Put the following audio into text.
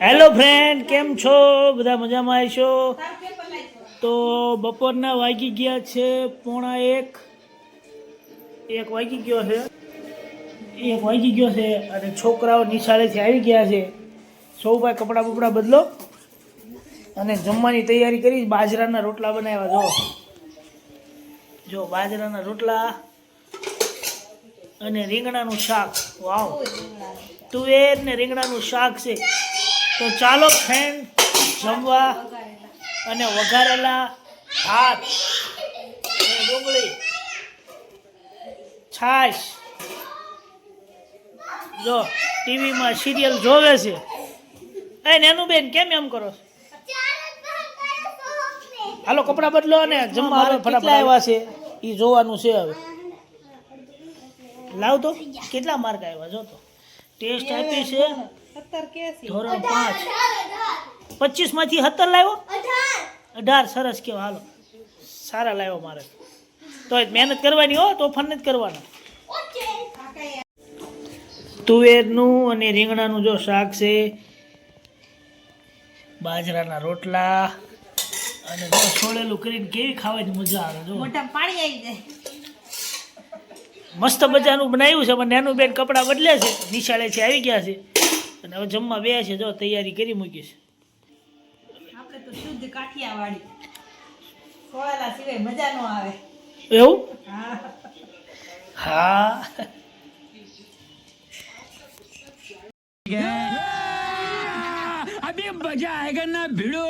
Hello friend, કેમ છો? બધા મજામાં આવશો? તો બપોરના વાગી ગયા છે 1:30. 1 વાગી ગયો છે અને છોકરાઓ નિશાળેથી આવી ગયા છે. સૌ ભાઈ કપડાં બપડા બદલો અને જમવાની તૈયારી કરી. બાજરાના રોટલા બનાવ્યા. જો બાજરાના રોટલા અને રીંગણાનું શાક. વાવ, તુવેર ને રીંગણાનું શાક છે. તો ચાલો ફ્રેન્ડ, જમવા. અને વઘારેલા ભાત, ડુંગળી, છાશ. જો ટીવીમાં સિરિયલ જોવે છે. એ નેનું બેન, કેમ એમ કરો? હાલો કપડાં બદલો અને જમવા ફટાફટ આવ્યા છે એ જોવાનું છે. હવે લાવ તો કેટલા માર્ક આવ્યા જો તો. ટેસ્ટ આપી છે ધોરણ 5. 25 માંથી 17 લાવ્યો. 18. સરસ કેવો. હાલો, સારા લાવ્યો મારે. તો મહેનત કરવાની હો, તોફાન નથી કરવાના. તુવેરનું અને રીંગણાનું જો શાક છે, બાજરાના રોટલા અને જો છોડેલું કરીને કેવી ખાવાની મજા આવે. જો મોઢામાં પાણી આવી જાય. મસ્ત મજાનું બનાવ્યું છે. પણ નાનું બેન કપડાં બદલે છે, નિશાળેથી આવી ગયા છે અને હવે જમવા બે છે. જો તૈયારી કરી મૂકી છે. આપણે તો શુદ્ધ કાઠિયાવાડી, ખોળાલા સિવાય મજા ન આવે. એવું? હા, હા. अभी मजा आएगा ना भिड़ो